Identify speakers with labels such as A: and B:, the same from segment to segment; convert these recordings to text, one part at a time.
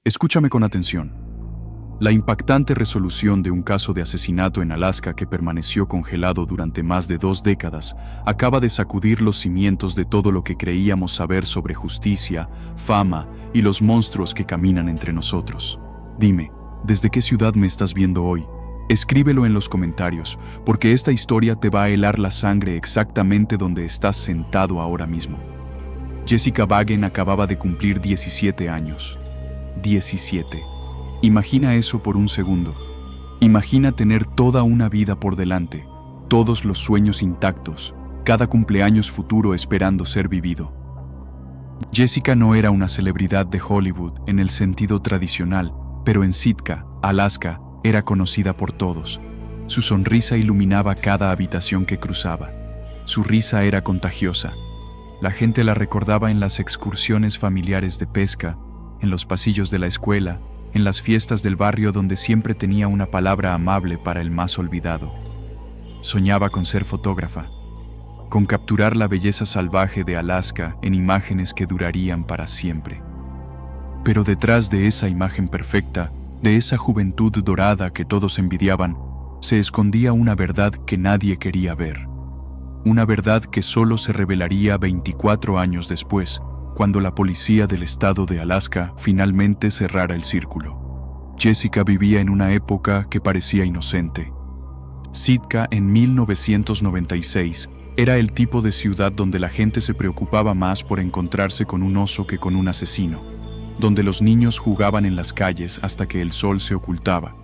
A: Escúchame con atención. La impactante resolución de un caso de asesinato en Alaska que permaneció congelado durante más de 2 décadas acaba de sacudir los cimientos de todo lo que creíamos saber sobre justicia, fama y los monstruos que caminan entre nosotros. Dime, ¿desde qué ciudad me estás viendo hoy? Escríbelo en los comentarios, porque esta historia te va a helar la sangre exactamente donde estás sentado ahora mismo. Jessica Bagen acababa de cumplir 17 años. 17. Imagina eso por un segundo. Imagina tener toda una vida por delante, todos los sueños intactos, cada cumpleaños futuro esperando ser vivido. Jessica no era una celebridad de Hollywood en el sentido tradicional, pero en Sitka, Alaska, era conocida por todos. Su sonrisa iluminaba cada habitación que cruzaba. Su risa era contagiosa. La gente la recordaba en las excursiones familiares de pesca, en los pasillos de la escuela, en las fiestas del barrio donde siempre tenía una palabra amable para el más olvidado. Soñaba con ser fotógrafa, con capturar la belleza salvaje de Alaska en imágenes que durarían para siempre. Pero detrás de esa imagen perfecta, de esa juventud dorada que todos envidiaban, se escondía una verdad que nadie quería ver. Una verdad que solo se revelaría 24 años después, cuando la policía del estado de Alaska finalmente cerrara el círculo. Jessica vivía en una época que parecía inocente. Sitka en 1996 era el tipo de ciudad donde la gente se preocupaba más por encontrarse con un oso que con un asesino, donde los niños jugaban en las calles hasta que el sol se ocultaba,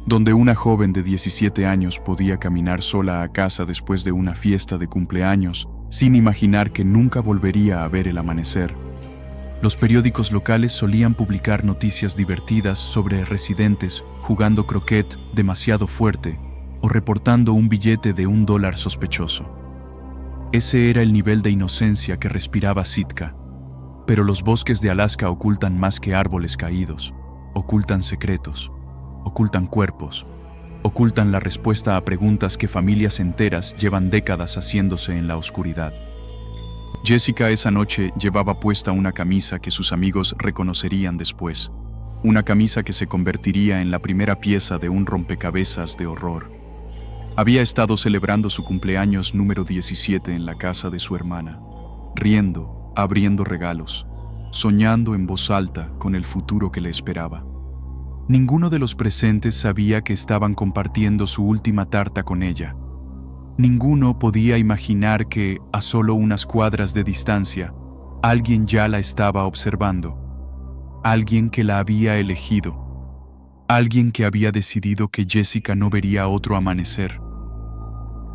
A: donde una joven de 17 años podía caminar sola a casa después de una fiesta de cumpleaños sin imaginar que nunca volvería a ver el amanecer. Los periódicos locales solían publicar noticias divertidas sobre residentes jugando croquet demasiado fuerte o reportando un billete de $1 sospechoso. Ese era el nivel de inocencia que respiraba Sitka. Pero los bosques de Alaska ocultan más que árboles caídos, ocultan secretos, ocultan cuerpos, ocultan la respuesta a preguntas que familias enteras llevan décadas haciéndose en la oscuridad. Jessica esa noche llevaba puesta una camisa que sus amigos reconocerían después, una camisa que se convertiría en la primera pieza de un rompecabezas de horror. Había estado celebrando su cumpleaños número 17 en la casa de su hermana, riendo, abriendo regalos, soñando en voz alta con el futuro que le esperaba. Ninguno de los presentes sabía que estaban compartiendo su última tarta con ella. Ninguno podía imaginar que, a solo unas cuadras de distancia, alguien ya la estaba observando. Alguien que la había elegido. Alguien que había decidido que Jessica no vería otro amanecer.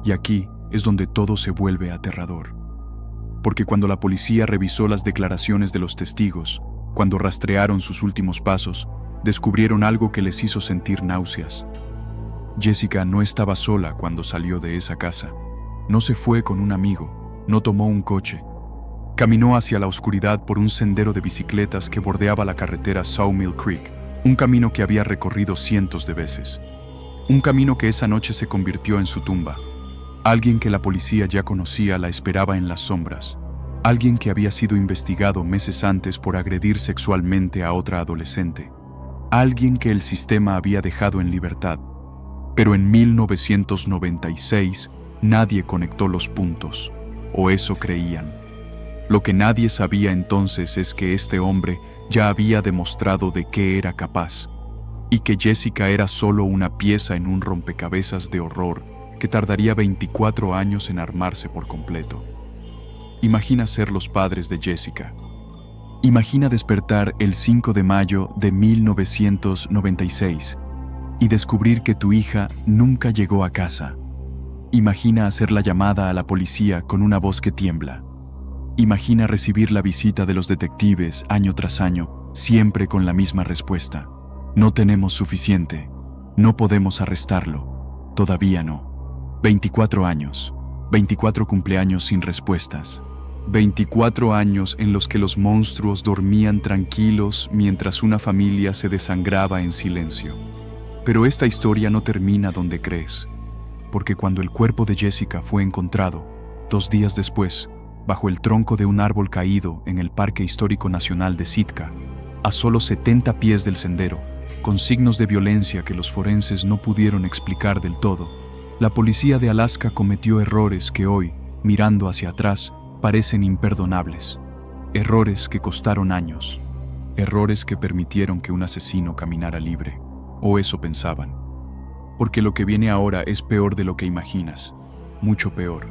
A: Y aquí es donde todo se vuelve aterrador. Porque cuando la policía revisó las declaraciones de los testigos, cuando rastrearon sus últimos pasos, descubrieron algo que les hizo sentir náuseas. Jessica no estaba sola cuando salió de esa casa. No se fue con un amigo, no tomó un coche. Caminó hacia la oscuridad por un sendero de bicicletas que bordeaba la carretera Sawmill Creek, un camino que había recorrido cientos de veces. Un camino que esa noche se convirtió en su tumba. Alguien que la policía ya conocía la esperaba en las sombras. Alguien que había sido investigado meses antes por agredir sexualmente a otra adolescente. Alguien que el sistema había dejado en libertad. Pero en 1996 nadie conectó los puntos, o eso creían. Lo que nadie sabía entonces es que este hombre ya había demostrado de qué era capaz, y que Jessica era solo una pieza en un rompecabezas de horror que tardaría 24 años en armarse por completo. Imagina ser los padres de Jessica. Imagina despertar el 5 de mayo de 1996 y descubrir que tu hija nunca llegó a casa. Imagina hacer la llamada a la policía con una voz que tiembla. Imagina recibir la visita de los detectives año tras año, siempre con la misma respuesta. No tenemos suficiente. No podemos arrestarlo. Todavía no. 24 años. 24 cumpleaños sin respuestas. 24 años en los que los monstruos dormían tranquilos mientras una familia se desangraba en silencio. Pero esta historia no termina donde crees, porque cuando el cuerpo de Jessica fue encontrado, 2 días después, bajo el tronco de un árbol caído en el Parque Histórico Nacional de Sitka, a solo 70 pies del sendero, con signos de violencia que los forenses no pudieron explicar del todo. La policía de Alaska cometió errores que hoy, mirando hacia atrás, parecen imperdonables. Errores que costaron años. Errores que permitieron que un asesino caminara libre. O eso pensaban. Porque lo que viene ahora es peor de lo que imaginas. Mucho peor.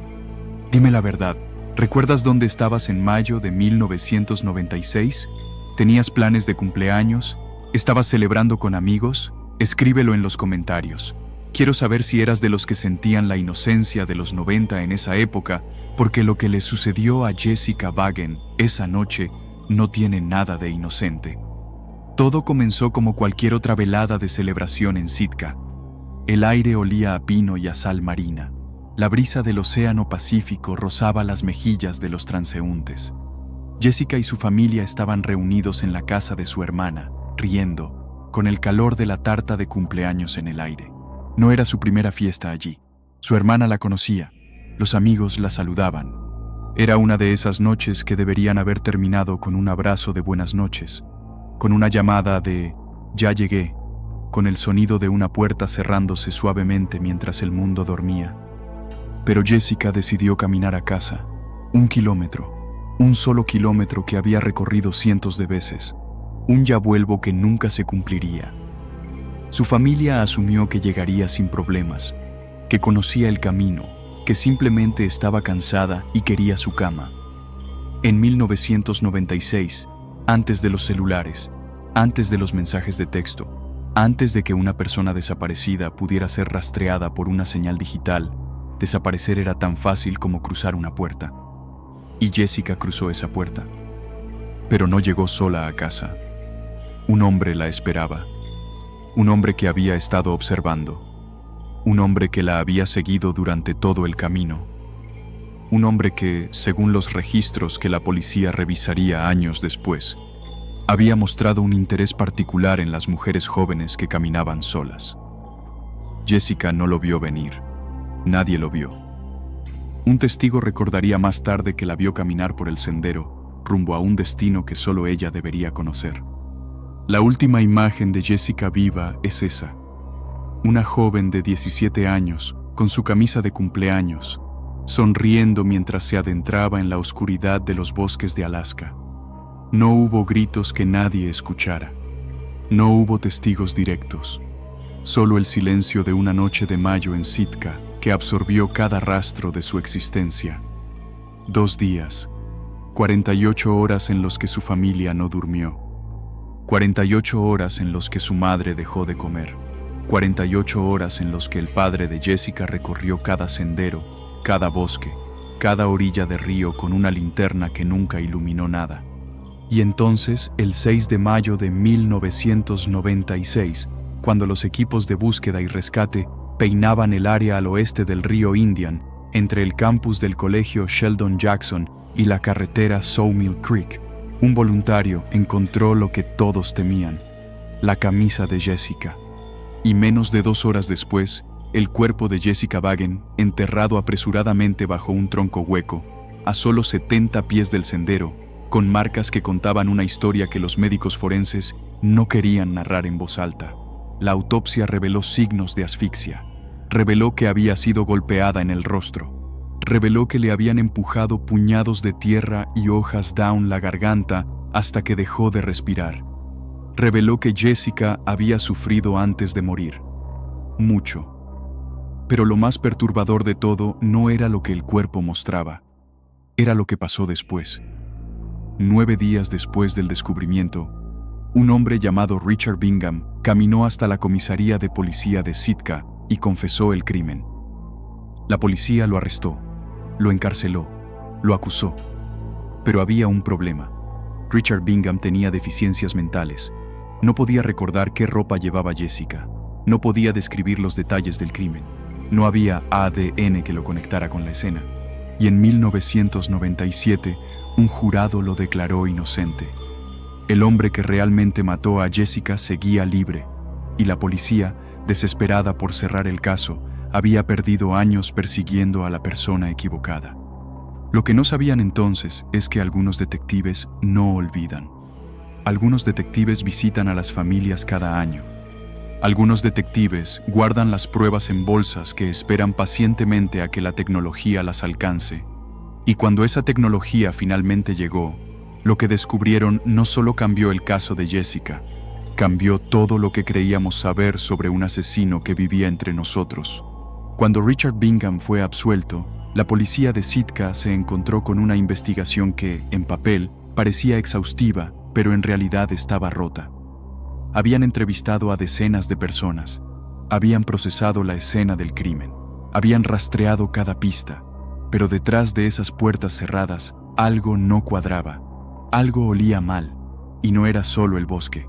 A: Dime la verdad. ¿Recuerdas dónde estabas en mayo de 1996? ¿Tenías planes de cumpleaños? ¿Estabas celebrando con amigos? Escríbelo en los comentarios. Quiero saber si eras de los que sentían la inocencia de los 90 en esa época, porque lo que le sucedió a Jessica Bagen esa noche no tiene nada de inocente. Todo comenzó como cualquier otra velada de celebración en Sitka. El aire olía a pino y a sal marina. La brisa del océano Pacífico rozaba las mejillas de los transeúntes. Jessica y su familia estaban reunidos en la casa de su hermana, riendo, con el calor de la tarta de cumpleaños en el aire. No era su primera fiesta allí. Su hermana la conocía. Los amigos la saludaban. Era una de esas noches que deberían haber terminado con un abrazo de buenas noches, con una llamada de «Ya llegué», con el sonido de una puerta cerrándose suavemente mientras el mundo dormía. Pero Jessica decidió caminar a casa, 1 kilómetro, un solo kilómetro que había recorrido cientos de veces, un ya vuelvo que nunca se cumpliría. Su familia asumió que llegaría sin problemas, que conocía el camino, que simplemente estaba cansada y quería su cama. En 1996, antes de los celulares, antes de los mensajes de texto, antes de que una persona desaparecida pudiera ser rastreada por una señal digital, desaparecer era tan fácil como cruzar una puerta. Y Jessica cruzó esa puerta. Pero no llegó sola a casa. Un hombre la esperaba. Un hombre que había estado observando. Un hombre que la había seguido durante todo el camino. Un hombre que, según los registros que la policía revisaría años después, había mostrado un interés particular en las mujeres jóvenes que caminaban solas. Jessica no lo vio venir. Nadie lo vio. Un testigo recordaría más tarde que la vio caminar por el sendero, rumbo a un destino que solo ella debería conocer. La última imagen de Jessica viva es esa. Una joven de 17 años, con su camisa de cumpleaños, sonriendo mientras se adentraba en la oscuridad de los bosques de Alaska. No hubo gritos que nadie escuchara. No hubo testigos directos. Solo el silencio de una noche de mayo en Sitka que absorbió cada rastro de su existencia. 2 días, 48 horas en los que su familia no durmió. 48 horas en los que su madre dejó de comer. 48 horas en los que el padre de Jessica recorrió cada sendero, cada bosque, cada orilla de río con una linterna que nunca iluminó nada. Y entonces, el 6 de mayo de 1996, cuando los equipos de búsqueda y rescate peinaban el área al oeste del río Indian, entre el campus del colegio Sheldon Jackson y la carretera Sawmill Creek, un voluntario encontró lo que todos temían, la camisa de Jessica. Y menos de 2 horas después, el cuerpo de Jessica Bagen, enterrado apresuradamente bajo un tronco hueco, a solo 70 pies del sendero, con marcas que contaban una historia que los médicos forenses no querían narrar en voz alta. La autopsia reveló signos de asfixia. Reveló que había sido golpeada en el rostro. Reveló que le habían empujado puñados de tierra y hojas down la garganta hasta que dejó de respirar. Reveló que Jessica había sufrido antes de morir. Mucho. Pero lo más perturbador de todo no era lo que el cuerpo mostraba. Era lo que pasó después. 9 días después del descubrimiento, un hombre llamado Richard Bingham caminó hasta la comisaría de policía de Sitka y confesó el crimen. La policía lo arrestó, lo encarceló, lo acusó. Pero había un problema. Richard Bingham tenía deficiencias mentales. No podía recordar qué ropa llevaba Jessica. No podía describir los detalles del crimen. No había ADN que lo conectara con la escena. Y en 1997, un jurado lo declaró inocente. El hombre que realmente mató a Jessica seguía libre, y la policía, desesperada por cerrar el caso, había perdido años persiguiendo a la persona equivocada. Lo que no sabían entonces es que algunos detectives no olvidan. algunos detectives visitan a las familias cada año. Algunos detectives guardan las pruebas en bolsas que esperan pacientemente a que la tecnología las alcance. Y cuando esa tecnología finalmente llegó, lo que descubrieron no solo cambió el caso de Jessica, cambió todo lo que creíamos saber sobre un asesino que vivía entre nosotros. Cuando Richard Bingham fue absuelto, la policía de Sitka se encontró con una investigación que, en papel, parecía exhaustiva, pero en realidad estaba rota. Habían entrevistado a decenas de personas, habían procesado la escena del crimen, habían rastreado cada pista, pero detrás de esas puertas cerradas algo no cuadraba, algo olía mal, y no era solo el bosque.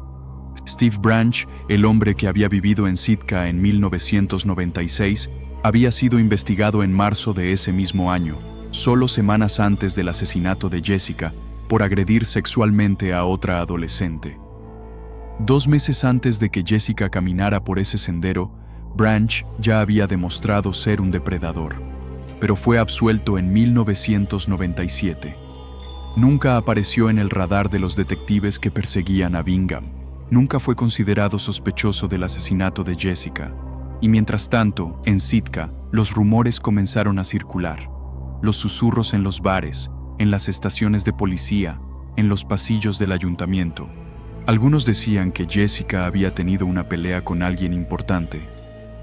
A: Steve Branch, el hombre que había vivido en Sitka en 1996, había sido investigado en marzo de ese mismo año, solo semanas antes del asesinato de Jessica, por agredir sexualmente a otra adolescente. 2 meses antes de que Jessica caminara por ese sendero, Branch ya había demostrado ser un depredador, pero fue absuelto en 1997. Nunca apareció en el radar de los detectives que perseguían a Bingham. Nunca fue considerado sospechoso del asesinato de Jessica. Y mientras tanto, en Sitka, los rumores comenzaron a circular. Los susurros en los bares, en las estaciones de policía, en los pasillos del ayuntamiento. Algunos decían que Jessica había tenido una pelea con alguien importante.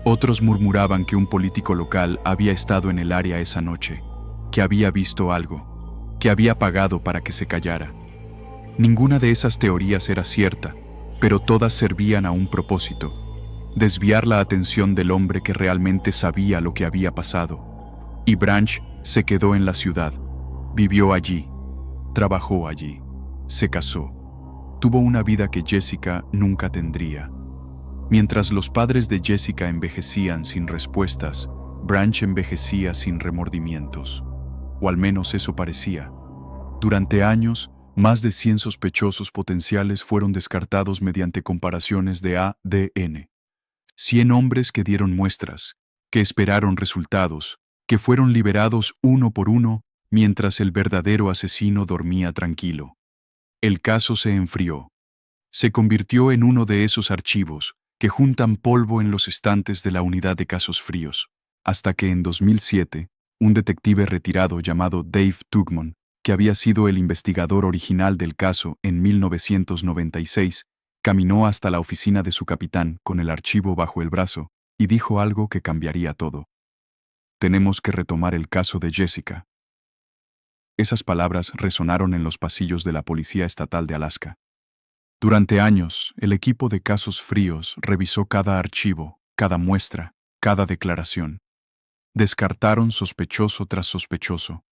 A: Otros murmuraban que un político local había estado en el área esa noche, que había visto algo, que había pagado para que se callara. Ninguna de esas teorías era cierta, pero todas servían a un propósito: desviar la atención del hombre que realmente sabía lo que había pasado. Y Branch se quedó en la ciudad, vivió allí, trabajó allí, se casó. Tuvo una vida que Jessica nunca tendría. Mientras los padres de Jessica envejecían sin respuestas, Branch envejecía sin remordimientos. O al menos eso parecía. Durante años, más de 100 sospechosos potenciales fueron descartados mediante comparaciones de ADN. 100 hombres que dieron muestras, que esperaron resultados, que fueron liberados uno por uno, mientras el verdadero asesino dormía tranquilo. El caso se enfrió. Se convirtió en uno de esos archivos que juntan polvo en los estantes de la unidad de casos fríos, hasta que en 2007, un detective retirado llamado Dave Tugman, que había sido el investigador original del caso en 1996, caminó hasta la oficina de su capitán con el archivo bajo el brazo y dijo algo que cambiaría todo. Tenemos que retomar el caso de Jessica. Esas palabras resonaron en los pasillos de la Policía Estatal de Alaska. Durante años, el equipo de casos fríos revisó cada archivo, cada muestra, cada declaración. Descartaron sospechoso tras sospechoso.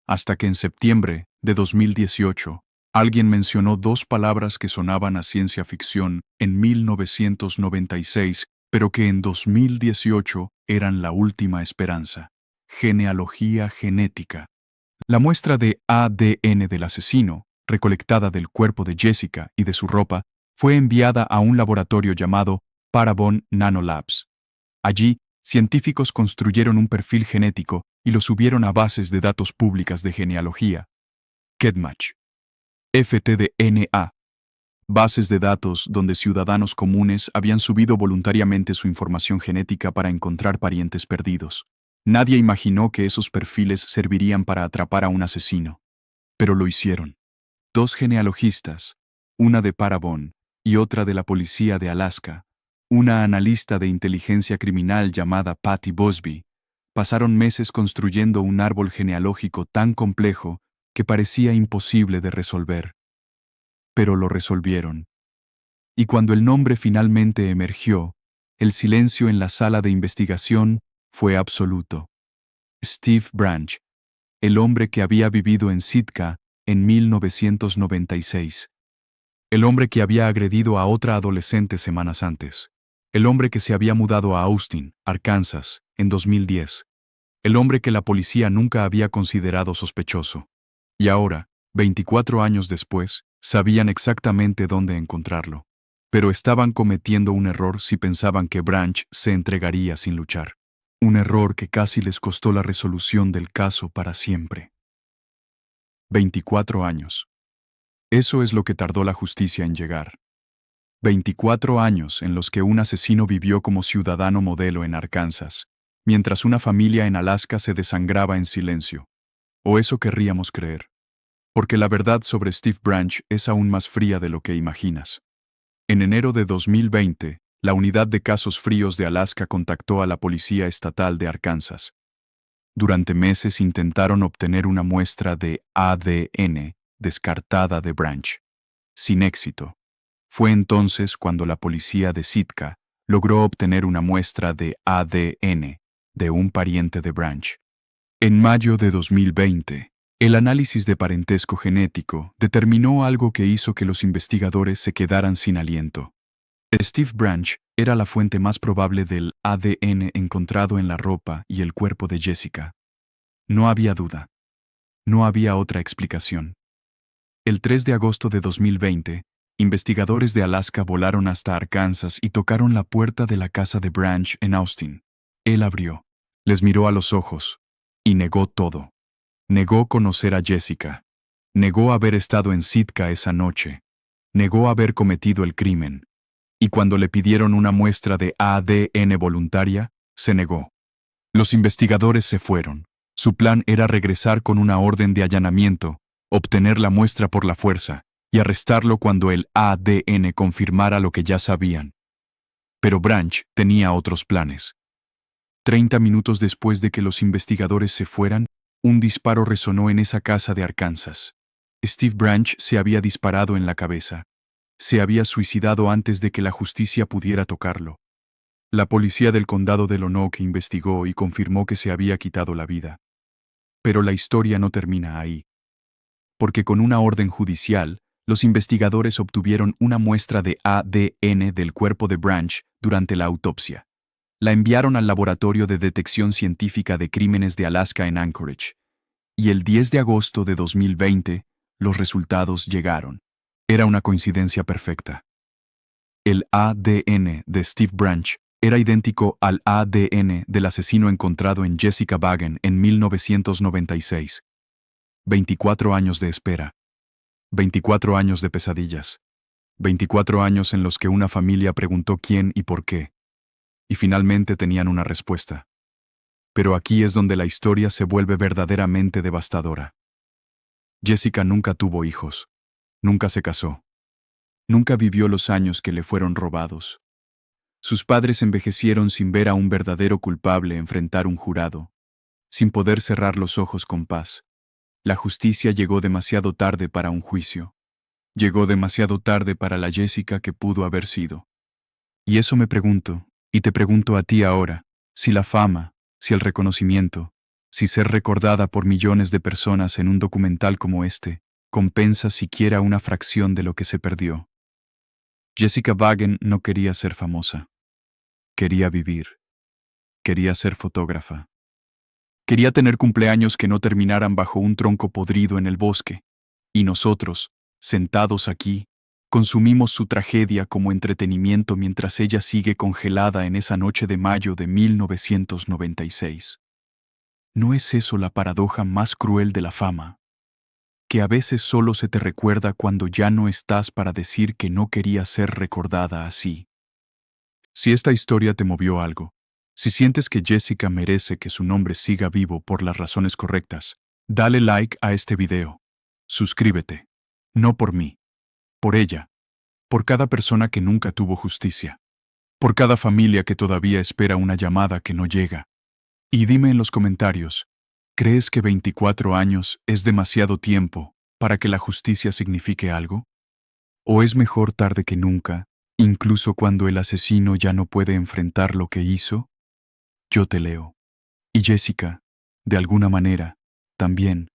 A: Hasta que en septiembre de 2018, alguien mencionó 2 palabras que sonaban a ciencia ficción en 1996, pero que en 2018 eran la última esperanza: genealogía genética. La muestra de ADN del asesino, recolectada del cuerpo de Jessica y de su ropa, fue enviada a un laboratorio llamado Parabon Nanolabs. Allí, científicos construyeron un perfil genético y lo subieron a bases de datos públicas de genealogía. GEDmatch. FTDNA. Bases de datos donde ciudadanos comunes habían subido voluntariamente su información genética para encontrar parientes perdidos. Nadie imaginó que esos perfiles servirían para atrapar a un asesino. Pero lo hicieron. 2 genealogistas, una de Parabon y otra de la policía de Alaska, una analista de inteligencia criminal llamada Patty Bosby, pasaron meses construyendo un árbol genealógico tan complejo que parecía imposible de resolver. Pero lo resolvieron. Y cuando el nombre finalmente emergió, el silencio en la sala de investigación fue absoluto. Steve Branch, el hombre que había vivido en Sitka en 1996. El hombre que había agredido a otra adolescente semanas antes. El hombre que se había mudado a Austin, Arkansas, en 2010. El hombre que la policía nunca había considerado sospechoso. Y ahora, 24 años después, sabían exactamente dónde encontrarlo. Pero estaban cometiendo un error si pensaban que Branch se entregaría sin luchar. Un error que casi les costó la resolución del caso para siempre. 24 años. Eso es lo que tardó la justicia en llegar. 24 años en los que un asesino vivió como ciudadano modelo en Arkansas, mientras una familia en Alaska se desangraba en silencio. O eso querríamos creer. Porque la verdad sobre Steve Branch es aún más fría de lo que imaginas. En enero de 2020, la Unidad de Casos Fríos de Alaska contactó a la Policía Estatal de Arkansas. Durante meses intentaron obtener una muestra de ADN descartada de Branch. Sin éxito. Fue entonces cuando la policía de Sitka logró obtener una muestra de ADN de un pariente de Branch. En mayo de 2020, el análisis de parentesco genético determinó algo que hizo que los investigadores se quedaran sin aliento. Steve Branch era la fuente más probable del ADN encontrado en la ropa y el cuerpo de Jessica. No había duda. No había otra explicación. El 3 de agosto de 2020, investigadores de Alaska volaron hasta Arkansas y tocaron la puerta de la casa de Branch en Austin. Él abrió, les miró a los ojos y negó todo. Negó conocer a Jessica. Negó haber estado en Sitka esa noche. Negó haber cometido el crimen. Y cuando le pidieron una muestra de ADN voluntaria, se negó. Los investigadores se fueron. Su plan era regresar con una orden de allanamiento, obtener la muestra por la fuerza y arrestarlo cuando el ADN confirmara lo que ya sabían. Pero Branch tenía otros planes. 30 minutos después de que los investigadores se fueran, un disparo resonó en esa casa de Arkansas. Steve Branch se había disparado en la cabeza. Se había suicidado antes de que la justicia pudiera tocarlo. La policía del condado de Lonoke investigó y confirmó que se había quitado la vida. Pero la historia no termina ahí. Porque con una orden judicial, los investigadores obtuvieron una muestra de ADN del cuerpo de Branch durante la autopsia. La enviaron al Laboratorio de Detección Científica de Crímenes de Alaska en Anchorage. Y el 10 de agosto de 2020, los resultados llegaron. Era una coincidencia perfecta. El ADN de Steve Branch era idéntico al ADN del asesino encontrado en Jessica Bagen en 1996. 24 años de espera. 24 años de pesadillas. 24 años en los que una familia preguntó quién y por qué. Y finalmente tenían una respuesta. Pero aquí es donde la historia se vuelve verdaderamente devastadora. Jessica nunca tuvo hijos. Nunca se casó. Nunca vivió los años que le fueron robados. Sus padres envejecieron sin ver a un verdadero culpable enfrentar un jurado, sin poder cerrar los ojos con paz. La justicia llegó demasiado tarde para un juicio. Llegó demasiado tarde para la Jessica que pudo haber sido. Y eso me pregunto, y te pregunto a ti ahora, si la fama, si el reconocimiento, si ser recordada por millones de personas en un documental como este, compensa siquiera una fracción de lo que se perdió. Jessica Bagen no quería ser famosa. Quería vivir. Quería ser fotógrafa. Quería tener cumpleaños que no terminaran bajo un tronco podrido en el bosque. Y nosotros, sentados aquí, consumimos su tragedia como entretenimiento mientras ella sigue congelada en esa noche de mayo de 1996. ¿No es eso la paradoja más cruel de la fama? Que a veces solo se te recuerda cuando ya no estás para decir que no querías ser recordada así. Si esta historia te movió algo, si sientes que Jessica merece que su nombre siga vivo por las razones correctas, dale like a este video. Suscríbete. No por mí. Por ella. Por cada persona que nunca tuvo justicia. Por cada familia que todavía espera una llamada que no llega. Y dime en los comentarios, ¿crees que 24 años es demasiado tiempo para que la justicia signifique algo? ¿O es mejor tarde que nunca, incluso cuando el asesino ya no puede enfrentar lo que hizo? Yo te leo. Y Jessica, de alguna manera, también,